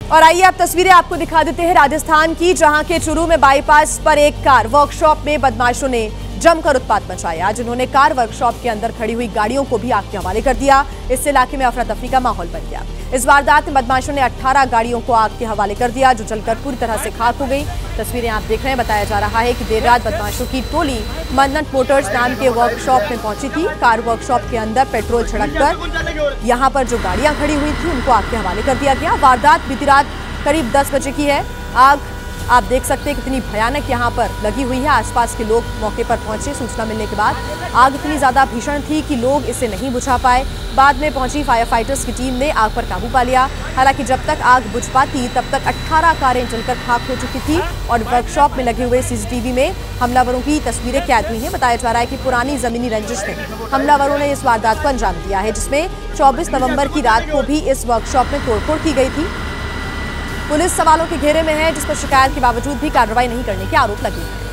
और आइए आप तस्वीरें आपको दिखा देते हैं राजस्थान की, जहां के चुरू में बाईपास पर एक कार वर्कशॉप में बदमाशों ने जमकर उत्पात मचाया। आज उन्होंने कार वर्कशॉप के अंदर खड़ी हुई गाड़ियों को भी आग के हवाले कर दिया। इससे इलाके में अफरा तफरी का माहौल बन गया। इस वारदात में बदमाशों ने 18 गाड़ियों को आग के हवाले कर दिया, जो जलकर पूरी तरह से खाक हो गई। तस्वीरें आप देख रहे हैं। बताया जा रहा है कि देर रात बदमाशों की टोली मन्नत मोटर्स नाम के वर्कशॉप में पहुंची थी। कार वर्कशॉप के अंदर पेट्रोल छिड़ककर यहां पर जो गाड़ियां खड़ी हुई थी उनको आग के हवाले कर दिया गया। वारदात बीती रात करीब 10 बजे की है। आग आप देख सकते हैं कितनी भयानक यहां पर लगी हुई है। आसपास के लोग मौके पर पहुंचे सूचना मिलने के बाद। आग इतनी ज्यादा भीषण थी कि लोग इसे नहीं बुझा पाए। बाद में पहुंची फायर फाइटर्स की टीम ने आग पर काबू पा लिया। हालांकि जब तक आग बुझ पाती तब तक 18 कारें जलकर खाक हो चुकी थी और वर्कशॉप में लगे हुए सीसीटीवी में हमलावरों की तस्वीरें कैद हुई हैं। बताया जा रहा है कि पुरानी जमीनी रंजिश में हमलावरों ने इस वारदात को अंजाम दिया है, जिसमें 24 नवंबर की रात को भी इस वर्कशॉप में तोड़फोड़ की गई थी। पुलिस सवालों के घेरे में है, जिस पर शिकायत के बावजूद भी कार्रवाई नहीं करने के आरोप लगे हैं।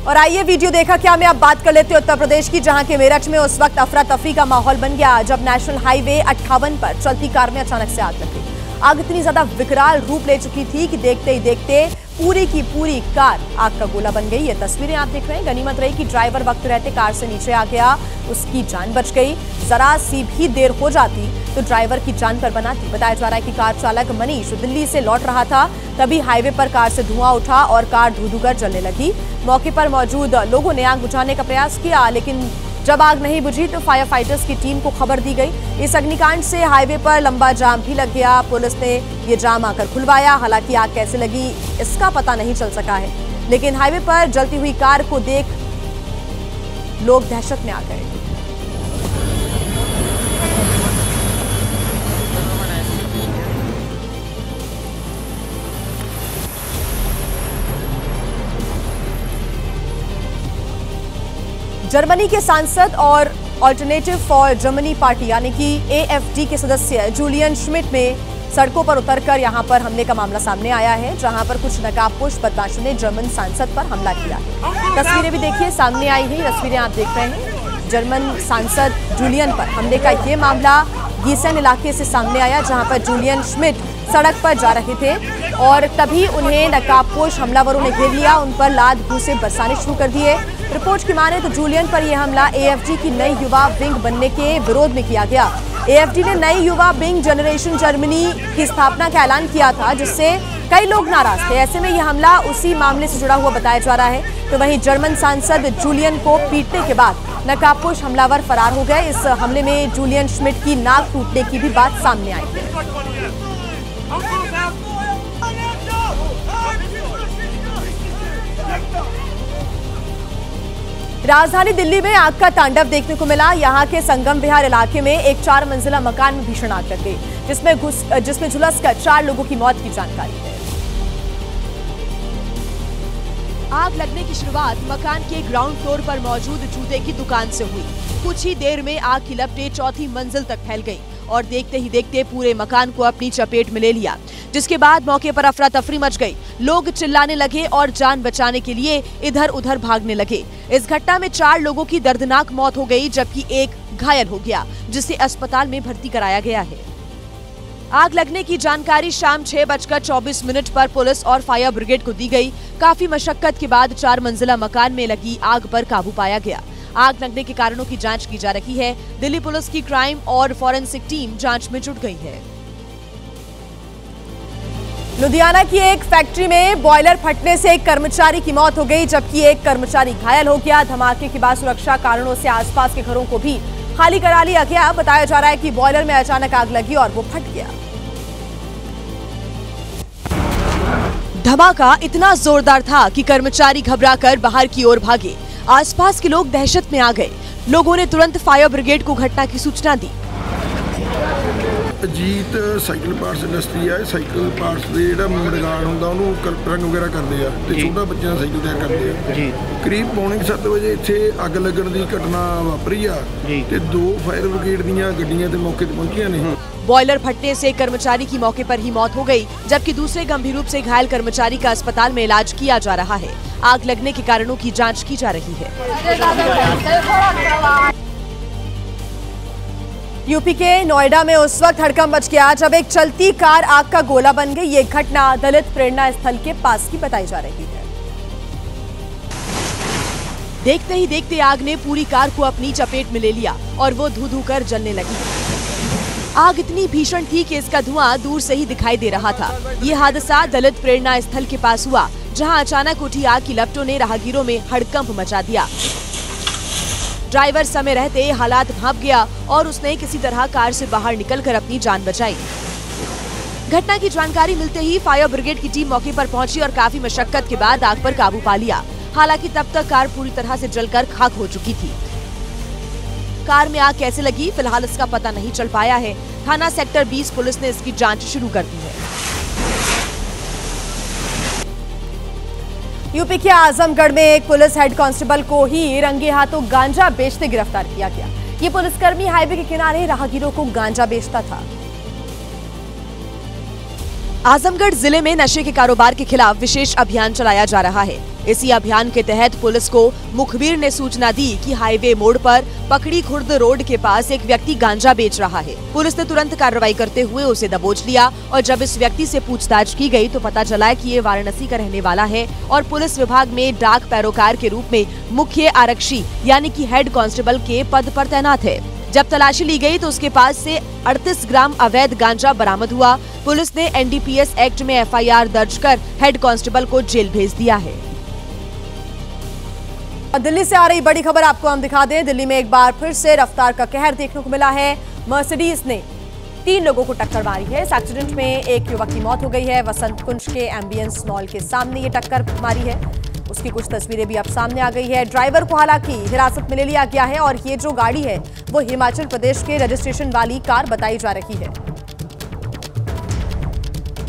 और आइए वीडियो देखा क्या में अब बात कर लेते हैं उत्तर प्रदेश की, जहां के मेरठ में उस वक्त अफरा तफरी का माहौल बन गया जब नेशनल हाईवे 58 पर चलती कार में अचानक से आग लग गई। आग इतनी ज्यादा विकराल रूप ले चुकी थी कि देखते ही देखते पूरी की पूरी कार आग का गोला बन गई। ये तस्वीरें आप देख रहे हैं। गनीमत रही कि ड्राइवर वक्त रहते कार से नीचे आ गया, उसकी जान बच गई। जरा सी भी देर हो जाती तो ड्राइवर की जान पर बनाती। बताया जा रहा है कि कार चालक मनीष दिल्ली से लौट रहा था, तभी हाईवे पर कार से धुआं उठा और कार धू-धू कर जलने लगी। मौके पर मौजूद लोगों ने आग बुझाने का प्रयास किया, लेकिन जब आग नहीं बुझी तो फायर फाइटर्स की टीम को खबर दी गई। इस अग्निकांड से हाईवे पर लंबा जाम भी लग गया। पुलिस ने ये जाम आकर खुलवाया। हालांकि आग कैसे लगी इसका पता नहीं चल सका है, लेकिन हाईवे पर जलती हुई कार को देख लोग दहशत में आ गए। जर्मनी के सांसद और ऑल्टरनेटिव फॉर जर्मनी पार्टी यानी कि AfD के सदस्य जूलियन श्मिट में सड़कों पर उतरकर यहां पर हमले का मामला सामने आया है, जहां पर कुछ नकाबपोश बदमाशों ने जर्मन सांसद पर हमला किया। तस्वीरें भी देखिए सामने आई हैं। तस्वीरें आप देख रहे हैं। जर्मन सांसद जूलियन पर हमले का ये मामला गीसेन इलाके से सामने आया, जहां पर जूलियन श्मिट सड़क पर जा रहे थे और तभी उन्हें नकाबपोश हमलावरों ने घेर लिया। उन पर लात घूंसे बरसाने शुरू कर दिए। रिपोर्ट की माने तो जूलियन पर यह हमला AfD की नई युवा विंग बनने के विरोध में किया गया। AfD ने नई युवा विंग जनरेशन जर्मनी की स्थापना का ऐलान किया था, जिससे कई लोग नाराज थे। ऐसे में यह हमला उसी मामले से जुड़ा हुआ बताया जा रहा है। तो वहीं जर्मन सांसद जूलियन को पीटने के बाद नकाबपोश हमलावर फरार हो गए। इस हमले में जूलियन श्मिट की नाक टूटने की भी बात सामने आई है। राजधानी दिल्ली में आग का तांडव देखने को मिला। यहां के संगम विहार इलाके में एक 4 मंजिला मकान में भीषण आग लग गई, जिसमें झुलसकर 4 लोगों की मौत की जानकारी है। आग लगने की शुरुआत मकान के ग्राउंड फ्लोर पर मौजूद जूते की दुकान से हुई। कुछ ही देर में आग की लपटें 4थी मंजिल तक फैल गई और देखते ही देखते पूरे मकान को अपनी चपेट में ले लिया, जिसके बाद मौके पर अफरा तफरी मच गई। लोग चिल्लाने लगे और जान बचाने के लिए इधर उधर भागने लगे। इस घटना में 4 लोगों की दर्दनाक मौत हो गई, जबकि एक घायल हो गया, जिसे अस्पताल में भर्ती कराया गया है। आग लगने की जानकारी शाम 6:24 पर पुलिस और फायर ब्रिगेड को दी गई। काफी मशक्कत के बाद 4 मंजिला मकान में लगी आग पर काबू पाया गया। आग लगने के कारणों की जांच की जा रही है। दिल्ली पुलिस की क्राइम और फॉरेंसिक टीम जांच में जुट गई है। लुधियाना की एक फैक्ट्री में बॉयलर फटने से एक कर्मचारी की मौत हो गई, जबकि एक कर्मचारी घायल हो गया। धमाके के बाद सुरक्षा कारणों से आसपास के घरों को भी खाली करा लिया गया। बताया जा रहा है कि बॉयलर में अचानक आग लगी और वो फट गया। धमाका इतना जोरदार था कि कर्मचारी घबराकर बाहर की ओर भागे। आसपास के लोग दहशत में आ गए। लोगों ने तुरंत फायर ब्रिगेड को घटना की सूचना दी। अजीत साइकिल पार्ट्स इंडस्ट्री है। साइकिल पार्ट्स ਦੇ ਜਿਹੜਾ ਮੜਗਾੜ ਹੁੰਦਾ ਉਹਨੂੰ ਰੰਗ ਵਗੈਰਾ ਕਰਦੇ ਆ ਤੇ ਛੋਟਾ ਬੱਚਿਆਂ ਦਾ ਸਾਈਕਲ ਤਿਆਰ ਕਰਦੇ ਆ ਜੀ। ਕਰੀਬ 6:45 ਵਜੇ ਇੱਥੇ ਅੱਗ ਲੱਗਣ ਦੀ ਘਟਨਾ ਵਾਪਰੀ ਆ ਤੇ 2 ਫਾਇਰ ਬ੍ਰਿਗੇਡ ਦੀਆਂ ਗੱਡੀਆਂ ਤੇ ਮੌਕੇ ਤੇ ਪਹੁੰਚੀਆਂ ਨੇ। बॉयलर फटने से कर्मचारी की मौके पर ही मौत हो गई, जबकि दूसरे गंभीर रूप से घायल कर्मचारी का अस्पताल में इलाज किया जा रहा है। आग लगने के कारणों की जांच की जा रही है। यूपी के नोएडा में उस वक्त हड़कंप मच गया जब एक चलती कार आग का गोला बन गई। ये घटना दलित प्रेरणा स्थल के पास की बताई जा रही है। देखते ही देखते आग ने पूरी कार को अपनी चपेट में ले लिया और वो धू धू कर जलने लगी। आग इतनी भीषण थी कि इसका धुआं दूर से ही दिखाई दे रहा था। ये हादसा दलित प्रेरणा स्थल के पास हुआ, जहां अचानक उठी आग की लपटों ने राहगीरों में हड़कंप मचा दिया। ड्राइवर समय रहते हालात भांप गया और उसने किसी तरह कार से बाहर निकलकर अपनी जान बचाई। घटना की जानकारी मिलते ही फायर ब्रिगेड की टीम मौके पर पहुंची और काफी मशक्कत के बाद आग पर काबू पा लिया। हालांकि तब तक कार पूरी तरह से जलकर खाक हो चुकी थी। कार में आग कैसे लगी, फिलहाल इसका पता नहीं चल पाया है। थाना सेक्टर 20 पुलिस ने इसकी जांच शुरू कर दी है। यूपी के आजमगढ़ में एक पुलिस हेड कांस्टेबल को ही रंगे हाथों गांजा बेचते गिरफ्तार किया गया। ये पुलिसकर्मी हाईवे के किनारे राहगीरों को गांजा बेचता था। आजमगढ़ जिले में नशे के कारोबार के खिलाफ विशेष अभियान चलाया जा रहा है। इसी अभियान के तहत पुलिस को मुखबिर ने सूचना दी कि हाईवे मोड़ पर पकड़ी खुर्द रोड के पास एक व्यक्ति गांजा बेच रहा है। पुलिस ने तुरंत कार्रवाई करते हुए उसे दबोच लिया और जब इस व्यक्ति से पूछताछ की गई तो पता चला कि ये वाराणसी का रहने वाला है और पुलिस विभाग में डाक पैरोकार के रूप में मुख्य आरक्षी यानी कि हेड कांस्टेबल के पद पर तैनात है। जब तलाशी ली गई तो उसके पास से 38 ग्राम अवैध गांजा बरामद हुआ। पुलिस ने NDPS एक्ट में FIR दर्ज कर हेड कांस्टेबल को जेल भेज दिया है। दिल्ली से आ रही बड़ी खबर आपको हम दिखा दें। दिल्ली में एक बार फिर से रफ्तार का कहर देखने को मिला है। मर्सिडीज ने 3 लोगों को टक्कर मारी है। इस एक्सीडेंट में एक युवक की मौत हो गई है। वसंत कुंज के एम्बियंस मॉल के सामने ये टक्कर मारी है। उसकी कुछ तस्वीरें भी अब सामने आ गई है। ड्राइवर को हालांकि हिरासत में ले लिया गया है और ये जो गाड़ी है वो हिमाचल प्रदेश के रजिस्ट्रेशन वाली कार बताई जा रही है।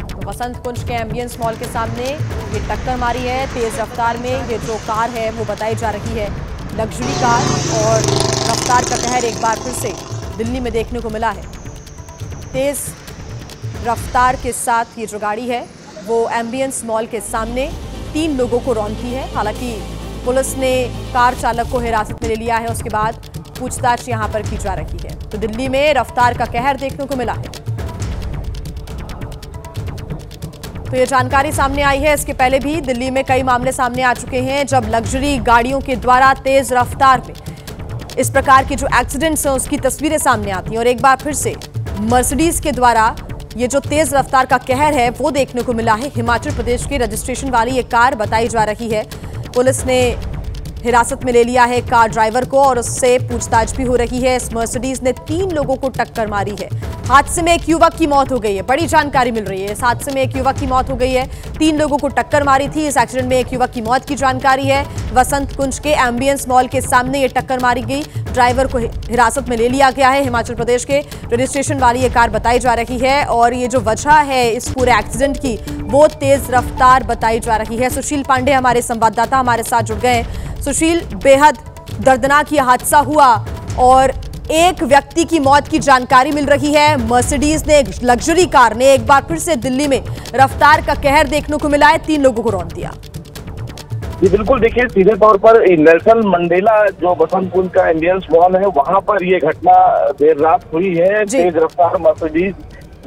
तो वसंत कुंज के एम्बियंस मॉल के सामने ये टक्कर मारी है। तेज रफ्तार में ये जो कार है वो बताई जा रही है लग्जरी कार, और रफ्तार का कहर एक बार फिर से दिल्ली में देखने को मिला है। तेज रफ्तार के साथ ये जो गाड़ी है वो एम्बियंस मॉल के सामने 3 लोगों को रौंदती है। हालांकि पुलिस ने कार चालक को हिरासत में ले लिया है। उसके बाद पूछताछ यहां पर की जा रही है। तो दिल्ली में रफ्तार का कहर देखने को मिला है। तो ये जानकारी सामने आई है। इसके पहले भी दिल्ली में कई मामले सामने आ चुके हैं जब लग्जरी गाड़ियों के द्वारा तेज रफ्तार में इस प्रकार के जो एक्सीडेंट्स हैं उसकी तस्वीरें सामने आती हैं। और एक बार फिर से मर्सिडीज के द्वारा ये जो तेज रफ्तार का कहर है वो देखने को मिला है। हिमाचल प्रदेश के रजिस्ट्रेशन वाली ये कार बताई जा रही है। पुलिस ने हिरासत में ले लिया है कार ड्राइवर को और उससे पूछताछ भी हो रही है। इस मर्सिडीज ने 3 लोगों को टक्कर मारी है। हादसे में एक युवक की मौत हो गई है। बड़ी जानकारी मिल रही है। इस हादसे में एक युवक की मौत हो गई है। 3 लोगों को टक्कर मारी थी। इस एक्सीडेंट में एक युवक की मौत की जानकारी है। वसंत कुंज के एम्बियंस मॉल के सामने ये टक्कर मारी गई। ड्राइवर को हिरासत में ले लिया गया है। हिमाचल प्रदेश के रजिस्ट्रेशन वाली ये कार बताई जा रही है और ये जो वजह है इस पूरे एक्सीडेंट की वो तेज रफ्तार बताई जा रही है। सुशील पांडे हमारे संवाददाता हमारे साथ जुड़ गए। सुशील, बेहद दर्दनाक ये हादसा हुआ और एक व्यक्ति की मौत की जानकारी मिल रही है। मर्सिडीज ने एक लग्जरी कार ने एक बार फिर से दिल्ली में रफ्तार का कहर देखने को मिला है। 3 लोगों को रौंद दिया। जी बिल्कुल, देखिए सीधे तौर पर नेल्सन मंडेला जो बसंत कुंज का एम्बियंस मॉल है वहां पर ये घटना देर रात हुई है। तेज रफ्तार मर्सिडीज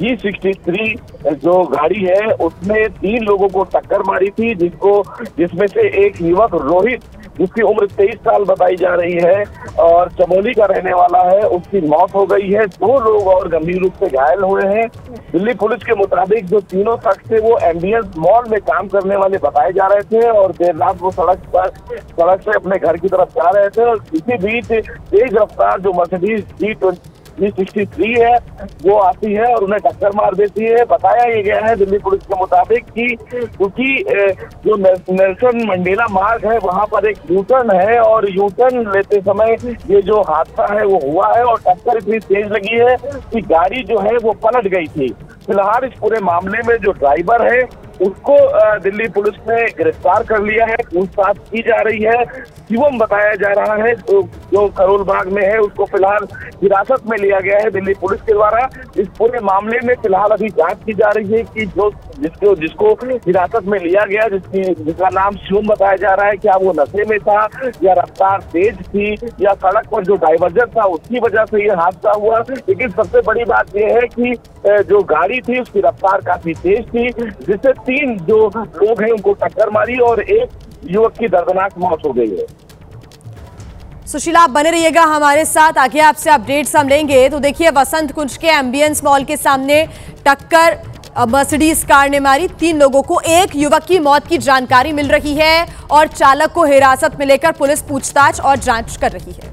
G63 जो गाड़ी है उसने 3 लोगों को टक्कर मारी थी, जिसमें से एक युवक रोहित जिसकी उम्र 23 साल बताई जा रही है और चमोली का रहने वाला है, उसकी मौत हो गई है। 2 लोग और गंभीर रूप से घायल हुए हैं। दिल्ली पुलिस के मुताबिक जो तीनों शख्स थे वो एम्बियंस मॉल में काम करने वाले बताए जा रहे थे और देर रात वो सड़क से अपने घर की तरफ जा रहे थे और इसी बीच तेज रफ्तार जो मर्सिडीज G63 है वो आती है और उन्हें टक्कर मार देती है। बताया ये गया है दिल्ली पुलिस के मुताबिक कि क्योंकि जो नेल्सन मंडेला मार्ग है वहां पर एक यूटर्न है और यूटर्न लेते समय ये जो हादसा है वो हुआ है और टक्कर इतनी तेज लगी है कि गाड़ी जो है वो पलट गई थी। फिलहाल इस पूरे मामले में जो ड्राइवर है उसको दिल्ली पुलिस ने गिरफ्तार कर लिया है। पूछताछ की जा रही है। शिवम बताया जा रहा है जो करोल बाग में है उसको फिलहाल हिरासत में लिया गया है दिल्ली पुलिस के द्वारा। इस पूरे मामले में फिलहाल अभी जांच की जा रही है कि जो जिसको हिरासत में लिया गया, जिसका नाम शिवम बताया जा रहा है। क्या वो नशे में था या रफ्तार तेज थी या सड़क पर जो डाइवर्जन था उसकी वजह से ये हादसा हुआ। लेकिन सबसे बड़ी बात यह है कि जो गाड़ी थी उसकी रफ्तार काफी तेज थी, जिससे 3 जो लोग हैं उनको टक्कर मारी और एक युवक की दर्दनाक मौत हो गई है। सुशीला, आप बने रहिएगा हमारे साथ, आगे आपसे अपडेट्स हम लेंगे। तो देखिए, वसंत कुंज के एम्बियंस मॉल के सामने टक्कर मर्सिडीज कार ने मारी 3 लोगों को। एक युवक की मौत की जानकारी मिल रही है और चालक को हिरासत में लेकर पुलिस पूछताछ और जांच कर रही है।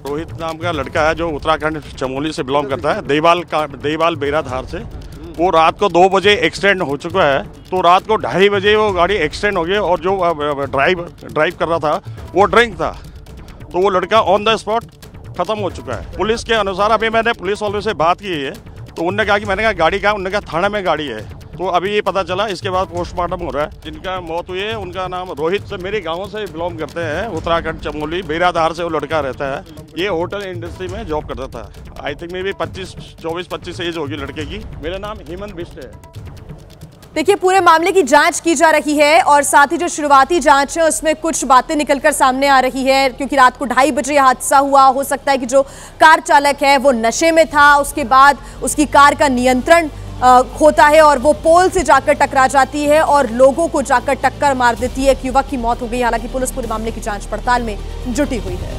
रोहित नाम का लड़का है जो उत्तराखंड चमोली से बिलोंग करता है, देवाल बेराधार से। वो रात को 2 बजे एक्सीडेंट हो चुका है। तो रात को 2:30 बजे वो गाड़ी एक्सीडेंट हो गई और जो ड्राइव कर रहा था वो ड्रिंक था। तो वो लड़का ऑन द स्पॉट खत्म हो चुका है। पुलिस के अनुसार अभी मैंने पुलिस वालों से बात की है, तो उनने कहा कि मैंने कहा गाड़ी कहाँ, उन्होंने कहा थाने में गाड़ी है। तो अभी ये पता चला, इसके बाद पोस्टमार्टम हो रहा है। जिनका मौत हुई है उनका नाम रोहित से मेरे गाँव से बिलोंग करते हैं, उत्तराखंड चमोली बेराधार से वो लड़का रहता है। ये होटल इंडस्ट्री में जॉब करता था। आई थिंक मे भी 24-25 एज होगी लड़के की। मेरा नाम हेमंत बिष्ट है। देखिए, पूरे मामले की जांच की जा रही है और साथ ही जो शुरुआती जांच है उसमें कुछ बातें निकलकर सामने आ रही है, क्योंकि रात को 2:30 बजे हादसा हुआ। हो सकता है कि जो कार चालक है वो नशे में था, उसके बाद उसकी कार का नियंत्रण खोता है और वो पोल से जाकर टकरा जाती है और लोगों को जाकर टक्कर मार देती है। एक युवक की मौत हो गई। हालांकि पुलिस पूरे मामले की जांच पड़ताल में जुटी हुई है।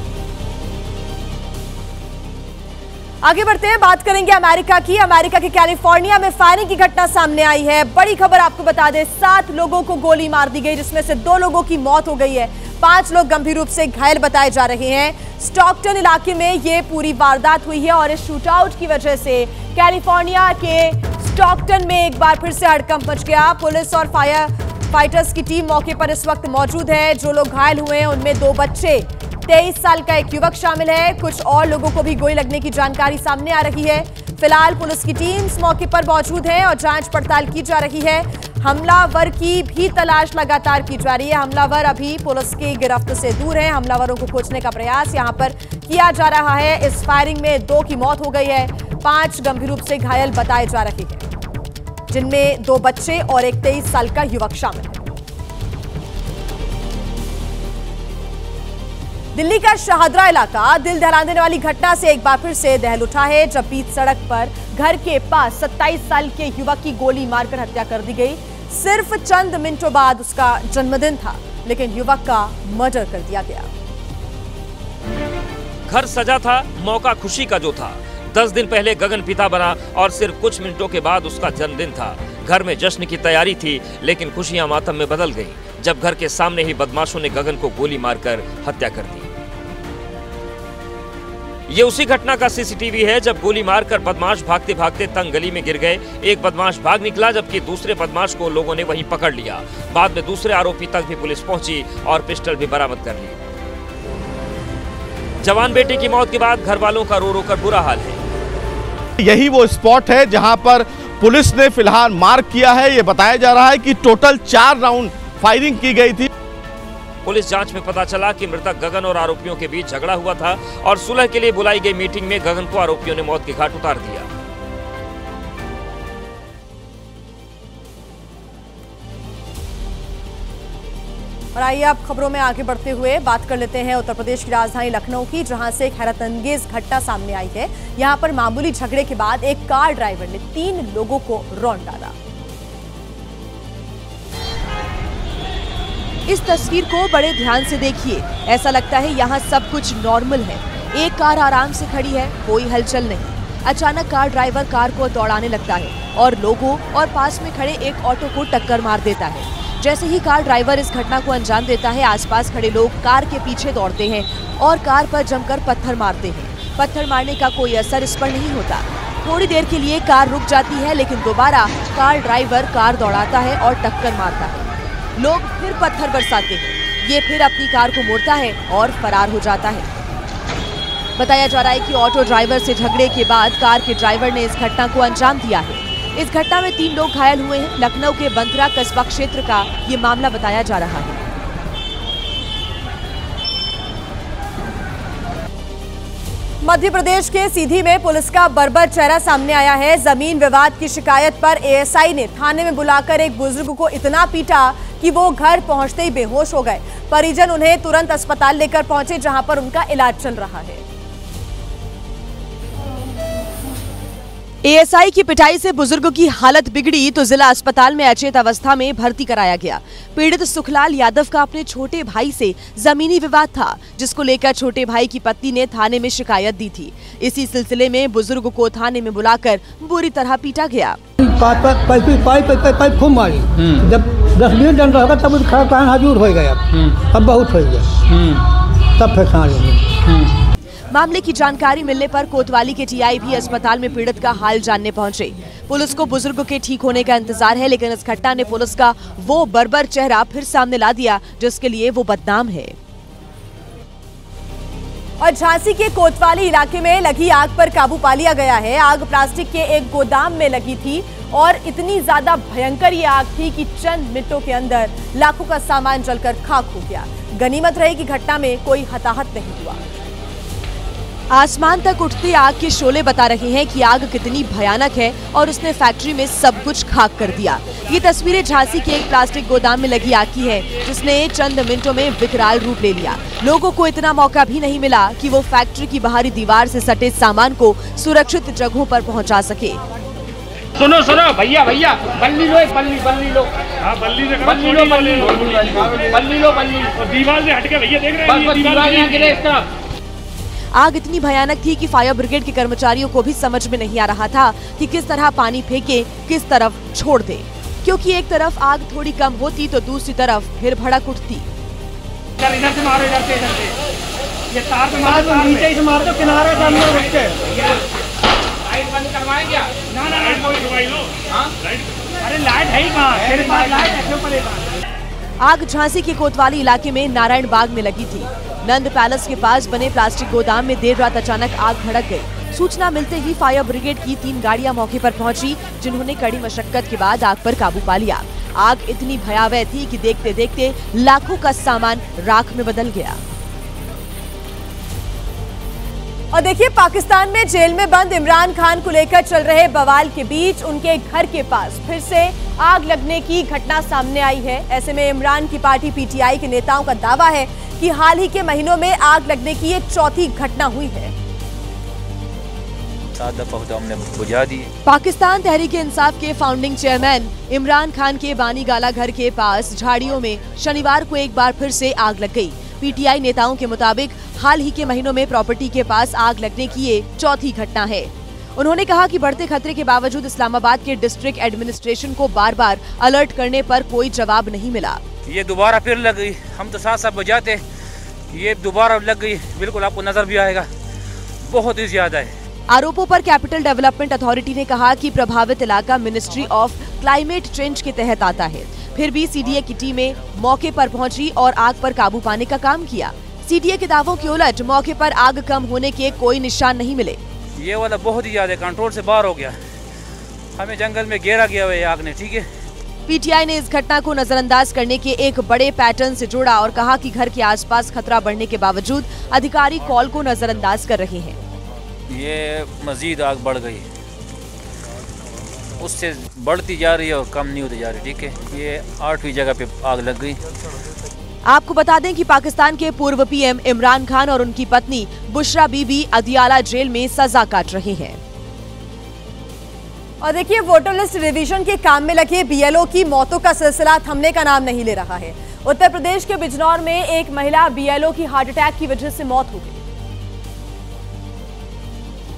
आगे बढ़ते हैं, बात करेंगे अमेरिका की। अमेरिका के कैलिफोर्निया में फायरिंग की घटना सामने आई है। बड़ी खबर आपको बता दें, 7 लोगों को गोली मार दी गई, जिसमें से 2 लोगों की मौत हो गई है। 5 लोग गंभीर रूप से घायल बताए जा रहे हैं। स्टॉकटन इलाके में ये पूरी वारदात हुई है और इस शूटआउट की वजह से कैलिफोर्निया के स्टॉकटन में एक बार फिर से हड़कंप मच गया। पुलिस और फाइटर्स की टीम मौके पर इस वक्त मौजूद है। जो लोग घायल हुए हैं उनमें 2 बच्चे, 23 साल का एक युवक शामिल है। कुछ और लोगों को भी गोली लगने की जानकारी सामने आ रही है। फिलहाल पुलिस की टीम मौके पर मौजूद है और जांच पड़ताल की जा रही है। हमलावर की भी तलाश लगातार की जा रही है। हमलावर अभी पुलिस की गिरफ्त से दूर है। हमलावरों को खोजने का प्रयास यहां पर किया जा रहा है। इस फायरिंग में 2 की मौत हो गई है, 5 गंभीर रूप से घायल बताए जा रहे हैं, जिनमें 2 बच्चे और एक 23 साल का युवक शामिल है। दिल्ली का शाहदरा इलाका दिल दहला देने वाली घटना से एक बार फिर से दहल उठा है, जब बीच सड़क पर घर के पास 27 साल के युवक की गोली मारकर हत्या कर दी गई। सिर्फ चंद मिनटों बाद उसका जन्मदिन था, लेकिन युवक का मर्डर कर दिया गया। घर सजा था, मौका खुशी का जो था। 10 दिन पहले गगन पिता बना और सिर्फ कुछ मिनटों के बाद उसका जन्मदिन था। घर में जश्न की तैयारी थी, लेकिन खुशियां मातम में बदल गईं, जब घर के सामने ही बदमाशों ने गगन को गोली मारकर हत्या कर दी। ये उसी घटना का सीसीटीवी है, जब गोली मारकर बदमाश भागते भागते तंग गली में गिर गए। एक बदमाश भाग निकला, जबकि दूसरे बदमाश को लोगों ने वहीं पकड़ लिया। बाद में दूसरे आरोपी तक भी पुलिस पहुंची और पिस्टल भी बरामद कर ली। जवान बेटे की मौत के बाद घर वालों का रो रो कर बुरा हाल है। यही वो स्पॉट है जहां पर पुलिस ने फिलहाल मार्क किया है। ये बताया जा रहा है कि टोटल 4 राउंड फायरिंग की गई थी। पुलिस जांच में पता चला कि मृतक गगन और आरोपियों के बीच झगड़ा हुआ था और सुलह के लिए बुलाई गई मीटिंग में गगन को आरोपियों ने मौत के घाट उतार दिया। और आइए अब खबरों में आगे बढ़ते हुए बात कर लेते हैं उत्तर प्रदेश की राजधानी लखनऊ की, जहां से एक हैरतअंगेज घटना सामने आई है। यहां पर मामूली झगड़े के बाद एक कार ड्राइवर ने 3 लोगों को रौंद डाला। इस तस्वीर को बड़े ध्यान से देखिए। ऐसा लगता है यहाँ सब कुछ नॉर्मल है। एक कार आराम से खड़ी है, कोई हलचल नहीं। अचानक कार ड्राइवर कार को दौड़ाने लगता है और लोगों और पास में खड़े एक ऑटो को टक्कर मार देता है। जैसे ही कार ड्राइवर इस घटना को अंजाम देता है, आसपास खड़े लोग कार के पीछे दौड़ते हैं और कार पर जमकर पत्थर मारते हैं। पत्थर मारने का कोई असर इस पर नहीं होता। थोड़ी देर के लिए कार रुक जाती है, लेकिन दोबारा कार ड्राइवर कार दौड़ाता है और टक्कर मारता है। लोग फिर पत्थर बरसाते हैं। ये फिर अपनी कार को मोड़ता है और फरार हो जाता है। बताया जा रहा है कि ऑटो ड्राइवर से झगड़े के बाद कार के ड्राइवर ने इस घटना को अंजाम दिया है। इस घटना में 3 लोग घायल हुए हैं। लखनऊ के बंदरा कस्बा क्षेत्र का ये मामला बताया जा रहा है। मध्य प्रदेश के सीधी में पुलिस का बर्बर चेहरा सामने आया है। जमीन विवाद की शिकायत पर एएसआई ने थाने में बुलाकर एक बुजुर्ग को इतना पीटा कि वो घर पहुंचते ही बेहोश हो गए। परिजन उन्हें तुरंत अस्पताल लेकर पहुंचे, जहां पर उनका इलाज चल रहा है। एएसआई की पिटाई से बुजुर्ग की हालत बिगड़ी तो जिला अस्पताल में अचेत अवस्था में भर्ती कराया गया। पीड़ित सुखलाल यादव का अपने छोटे भाई से जमीनी विवाद था, जिसको लेकर छोटे भाई की पत्नी ने थाने में शिकायत दी थी। इसी सिलसिले में बुजुर्ग को थाने में बुलाकर बुरी तरह पीटा गया। पाइप खूब मारी, जब 10-20 डंडा होगा तब खड़ा हाजूर हो गया। अब बहुत हो गया, तब फिर मामले की जानकारी मिलने पर कोतवाली के टीआई भी अस्पताल में पीड़ित का हाल जानने पहुंचे। पुलिस को बुजुर्ग के ठीक होने का इंतजार है, लेकिन इस घटना ने पुलिस का वो बर्बर चेहरा फिर सामने ला दिया जिसके लिए वो बदनाम है। और झांसी के कोतवाली इलाके में लगी आग पर काबू पा लिया गया है। आग प्लास्टिक के एक गोदाम में लगी थी और इतनी ज्यादा भयंकर ये आग थी कि चंद मिनटों के अंदर लाखों का सामान जलकर खाक हो गया। गनीमत रही कि घटना में कोई हताहत नहीं हुआ। आसमान तक उठते आग के शोले बता रहे हैं कि आग कितनी भयानक है और उसने फैक्ट्री में सब कुछ खाक कर दिया। ये तस्वीरें झांसी के एक प्लास्टिक गोदाम में लगी आग की है, जिसने चंद मिनटों में विकराल रूप ले लिया। लोगों को इतना मौका भी नहीं मिला कि वो फैक्ट्री की बाहरी दीवार से सटे सामान को सुरक्षित जगहों पर पहुंचा सके। सुनो भैया बल्ली लो, बल्ली लो। हाँ, बल्ली लो दीवार से हटके भैया देख रहे हैं। आग इतनी भयानक थी कि फायर ब्रिगेड के कर्मचारियों को भी समझ में नहीं आ रहा था कि किस तरह पानी फेंके, किस तरफ छोड़ दे, क्योंकि एक तरफ आग थोड़ी कम होती तो दूसरी तरफ फिर भड़क उठती। इधर से मारो, इधर से। ये तार पे मारो, नीचे से मार दो, किनारे सामने रुक के। लाइट बंद करवाएं क्या? ना कोई दवाई लो। हाँ? अरे लाइट है ही कहाँ? तेरे पास लाइट है, क्यों परेशान? आग झांसी के कोतवाली इलाके में नारायण बाग में लगी थी। नंद पैलेस के पास बने प्लास्टिक गोदाम में देर रात अचानक आग भड़क गई। सूचना मिलते ही फायर ब्रिगेड की 3 गाड़ियां मौके पर पहुंची, जिन्होंने कड़ी मशक्कत के बाद आग पर काबू पा लिया। आग इतनी भयावह थी कि देखते देखते लाखों का सामान राख में बदल गया। और देखिए, पाकिस्तान में जेल में बंद इमरान खान को लेकर चल रहे बवाल के बीच उनके घर के पास फिर से आग लगने की घटना सामने आई है। ऐसे में इमरान की पार्टी पीटीआई के नेताओं का दावा है कि हाल ही के महीनों में आग लगने की ये चौथी घटना हुई है। 7 दफा हमने बुझा दी। पाकिस्तान तहरीक इंसाफ के फाउंडिंग चेयरमैन इमरान खान के बानीगाला घर के पास झाड़ियों में शनिवार को एक बार फिर से आग लग गई। पीटीआई नेताओं के मुताबिक हाल ही के महीनों में प्रॉपर्टी के पास आग लगने की ये चौथी घटना है। उन्होंने कहा कि बढ़ते खतरे के बावजूद इस्लामाबाद के डिस्ट्रिक्ट एडमिनिस्ट्रेशन को बार बार अलर्ट करने पर कोई जवाब नहीं मिला। ये दोबारा फिर लग गई, हम तो साथ साथ बुझाते, ये दोबारा लग गई। बिल्कुल आपको नजर भी आएगा, बहुत ही ज्यादा है। आरोपों पर कैपिटल डेवलपमेंट अथॉरिटी ने कहा कि प्रभावित इलाका मिनिस्ट्री ऑफ क्लाइमेट चेंज के तहत आता है। फिर भी सीडीए की टीमें मौके पर पहुंची और आग पर काबू पाने का काम किया। सीडीए के दावों के उलट मौके पर आग कम होने के कोई निशान नहीं मिले। ये वाला बहुत ही ज्यादा कंट्रोल से बाहर हो गया, हमें जंगल में घेरा गया हुआ है आग ने। ठीक है, पीटीआई ने इस घटना को नजरअंदाज करने के एक बड़े पैटर्न से जोड़ा और कहा कि घर के आसपास खतरा बढ़ने के बावजूद अधिकारी कॉल को नजरअंदाज कर रहे हैं। ये मजीद आग बढ़ गई, उससे बढ़ती जा रही है और कम नहीं होती जा रही। ठीक है, ये 8वीं जगह पे आग लग गई। आपको बता दें कि पाकिस्तान के पूर्व पीएम इमरान खान और उनकी पत्नी बुशरा बीबी अदियाला जेल में सजा काट रहे हैं। और देखिए, वोटर लिस्ट रिवीजन के काम में लगे बीएलओ की मौतों का सिलसिला थमने का नाम नहीं ले रहा है। उत्तर प्रदेश के बिजनौर में एक महिला बीएलओ की हार्ट अटैक की वजह से मौत हो गई।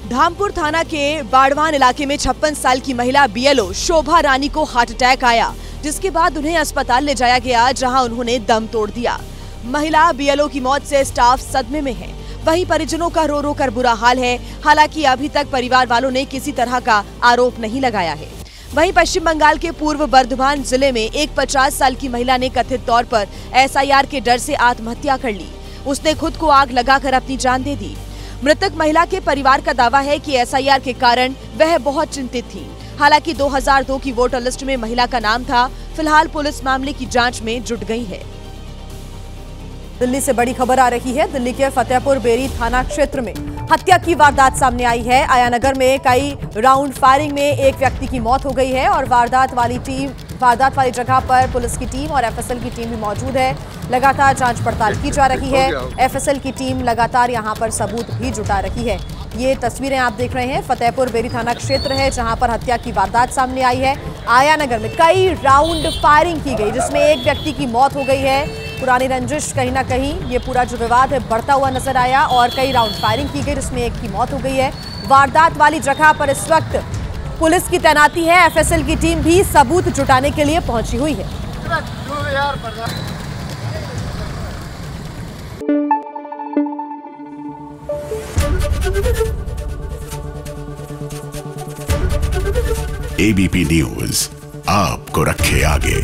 धामपुर थाना के बाड़वान इलाके में 56 साल की महिला बीएलओ शोभा रानी को हार्ट अटैक आया, जिसके बाद उन्हें अस्पताल ले जाया गया, जहां उन्होंने दम तोड़ दिया। महिला बीएलओ की मौत से स्टाफ सदमे में है। वहीं परिजनों का रो रो कर बुरा हाल है। हालांकि अभी तक परिवार वालों ने किसी तरह का आरोप नहीं लगाया है। वहीं पश्चिम बंगाल के पूर्व बर्धमान जिले में एक 50 साल की महिला ने कथित तौर पर एसआईआर के डर से आत्महत्या कर ली। उसने खुद को आग लगाकर अपनी जान दे दी। मृतक महिला के परिवार का दावा है कि एसआईआर के कारण वह बहुत चिंतित थी। हालांकि 2002 की वोटर लिस्ट में महिला का नाम था। फिलहाल पुलिस मामले की जांच में जुट गई है। दिल्ली से बड़ी खबर आ रही है। दिल्ली के फतेहपुर बेरी थाना क्षेत्र में हत्या की वारदात सामने आई है। आया नगर में कई राउंड फायरिंग में एक व्यक्ति की मौत हो गई है और वारदात वाली जगह पर पुलिस की टीम और एफएसएल की टीम भी मौजूद है। लगातार जांच पड़ताल की जा रही है। एफएसएल की टीम लगातार यहां पर सबूत भी जुटा रही है। ये तस्वीरें आप देख रहे हैं, फतेहपुर बेरी थाना क्षेत्र है जहां पर हत्या की वारदात सामने आई है। आया नगर में कई राउंड फायरिंग की गई जिसमें एक व्यक्ति की मौत हो गई है। पुरानी रंजिश कहीं ना कहीं ये पूरा जो विवाद है बढ़ता हुआ नजर आया और कई राउंड फायरिंग की गई जिसमें एक की मौत हो गई है। वारदात वाली जगह पर इस वक्त पुलिस की तैनाती है। एफएसएल की टीम भी सबूत जुटाने के लिए पहुंची हुई है। एबीपी न्यूज आपको रखे आगे।